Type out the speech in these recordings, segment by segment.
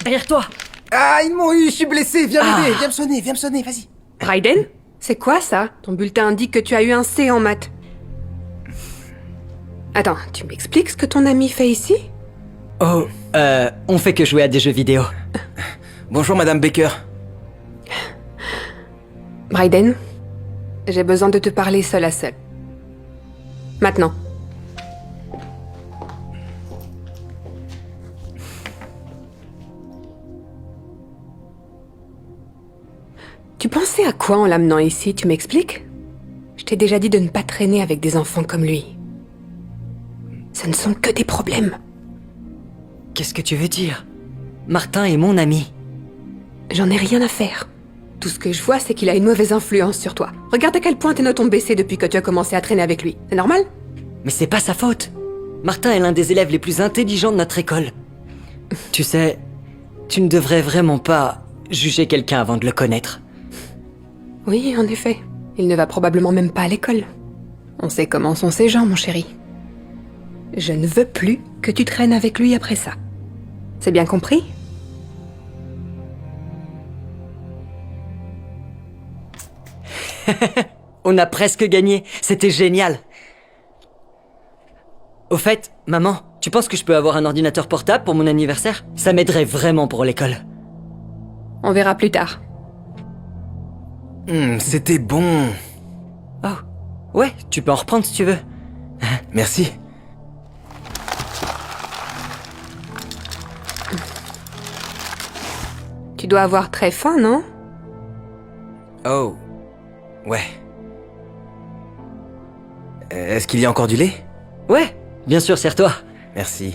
Derrière toi. Ah, ils m'ont eu, je suis blessé, viens m'aider, viens me sonner, vas-y. Raiden? C'est quoi ça? Ton bulletin indique que tu as eu un C en maths. Attends, tu m'expliques ce que ton ami fait ici? Oh, on fait que jouer à des jeux vidéo. Bonjour Madame Baker. Raiden, j'ai besoin de te parler seul à seul. Maintenant. Tu pensais à quoi en l'amenant ici, tu m'expliques? Je t'ai déjà dit de ne pas traîner avec des enfants comme lui. Ce ne sont que des problèmes. Qu'est-ce que tu veux dire? Martin est mon ami. J'en ai rien à faire. Tout ce que je vois, c'est qu'il a une mauvaise influence sur toi. Regarde à quel point tes notes ont baissé depuis que tu as commencé à traîner avec lui. C'est normal? Mais c'est pas sa faute. Martin est l'un des élèves les plus intelligents de notre école. Tu sais, tu ne devrais vraiment pas juger quelqu'un avant de le connaître. Oui, en effet. Il ne va probablement même pas à l'école. On sait comment sont ces gens, mon chéri. Je ne veux plus que tu traînes avec lui après ça. C'est bien compris? On a presque gagné. C'était génial. Au fait, maman, tu penses que je peux avoir un ordinateur portable pour mon anniversaire? Ça m'aiderait vraiment pour l'école. On verra plus tard. C'était bon. Oh, ouais, tu peux en reprendre si tu veux. Merci. Tu dois avoir très faim, non? Oh. Ouais. Est-ce qu'il y a encore du lait? Ouais, bien sûr, sers-toi. Merci.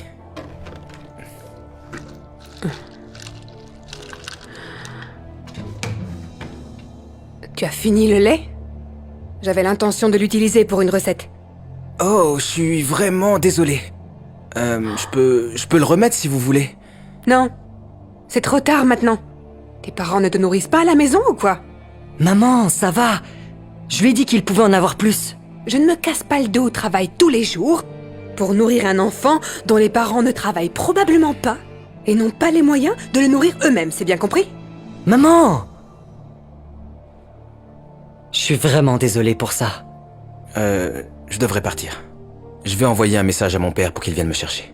Tu as fini le lait? J'avais l'intention de l'utiliser pour une recette. Oh, je suis vraiment désolé. Je peux le remettre si vous voulez. Non. C'est trop tard maintenant. Tes parents ne te nourrissent pas à la maison ou quoi? Maman, ça va. Je lui ai dit qu'il pouvait en avoir plus. Je ne me casse pas le dos au travail tous les jours pour nourrir un enfant dont les parents ne travaillent probablement pas et n'ont pas les moyens de le nourrir eux-mêmes, c'est bien compris? Maman! Je suis vraiment désolé pour ça. Je devrais partir. Je vais envoyer un message à mon père pour qu'il vienne me chercher.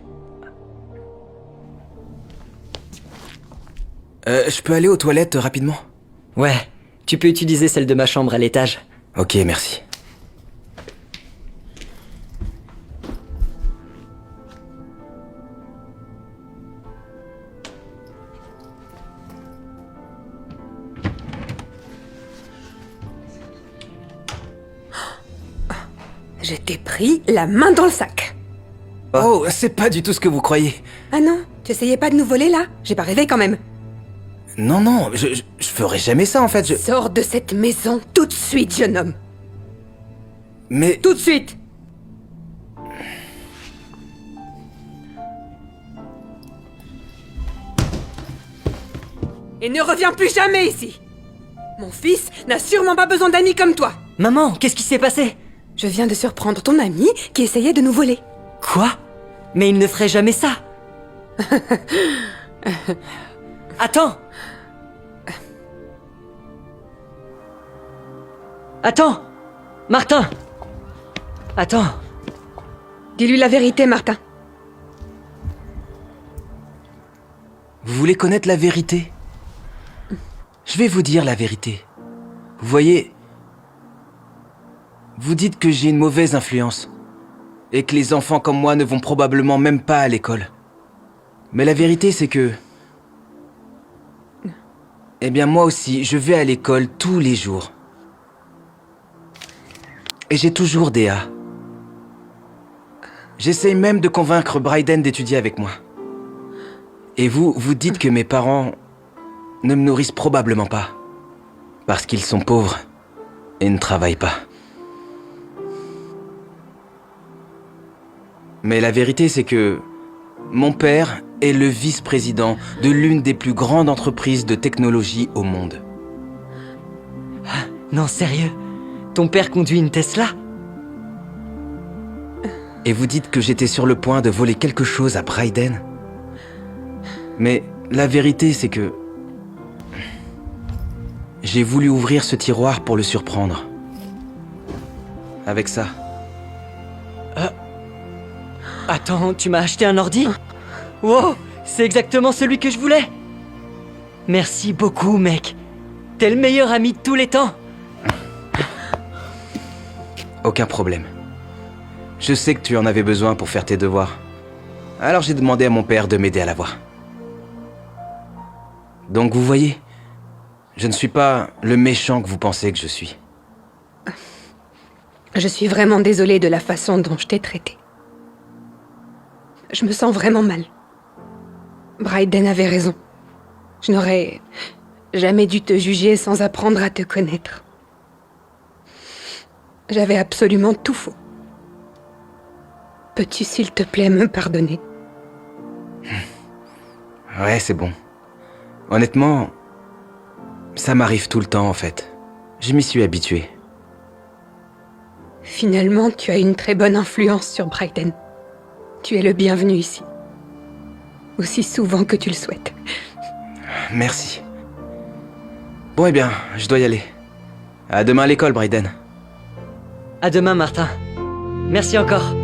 Je peux aller aux toilettes rapidement? Ouais, tu peux utiliser celle de ma chambre à l'étage. Ok, merci. Je t'ai pris la main dans le sac. Oh, c'est pas du tout ce que vous croyez. Ah non, tu essayais pas de nous voler là? J'ai pas rêvé quand même. Non, je ferai jamais ça en fait, Sors de cette maison tout de suite, jeune homme. Mais... Tout de suite! Et ne reviens plus jamais ici! Mon fils n'a sûrement pas besoin d'amis comme toi! Maman, qu'est-ce qui s'est passé? Je viens de surprendre ton ami qui essayait de nous voler. Quoi? Mais il ne ferait jamais ça. Attends! Attends! Martin! Attends! Dis-lui la vérité, Martin. Vous voulez connaître la vérité? Je vais vous dire la vérité. Vous voyez... Vous dites que j'ai une mauvaise influence. Et que les enfants comme moi ne vont probablement même pas à l'école. Mais la vérité, c'est que... Eh bien, moi aussi, je vais à l'école tous les jours. Et j'ai toujours des A. J'essaye même de convaincre Bryden d'étudier avec moi. Et vous dites que mes parents ne me nourrissent probablement pas. Parce qu'ils sont pauvres et ne travaillent pas. Mais la vérité, c'est que mon père est le vice-président de l'une des plus grandes entreprises de technologie au monde. Non, sérieux? Ton père conduit une Tesla? Et vous dites que j'étais sur le point de voler quelque chose à Bryden? Mais La vérité, c'est que... j'ai voulu ouvrir ce tiroir pour le surprendre. Avec ça. Attends, tu m'as acheté un ordi? Wow, c'est exactement celui que je voulais. Merci beaucoup, mec. T'es le meilleur ami de tous les temps. Aucun problème. Je sais que tu en avais besoin pour faire tes devoirs. Alors j'ai demandé à mon père de m'aider à l'avoir. Donc vous voyez, je ne suis pas le méchant que vous pensez que je suis. Je suis vraiment désolée de la façon dont je t'ai traité. Je me sens vraiment mal. Bryden avait raison. Je n'aurais jamais dû te juger sans apprendre à te connaître. J'avais absolument tout faux. Peux-tu, s'il te plaît, me pardonner? Ouais, c'est bon. Honnêtement, ça m'arrive tout le temps en fait. Je m'y suis habitué. Finalement, tu as une très bonne influence sur Bryden. Tu es le bienvenu ici. Aussi souvent que tu le souhaites. Merci. Bon, eh bien, je dois y aller. À demain à l'école, Bryden. À demain, Martin. Merci encore.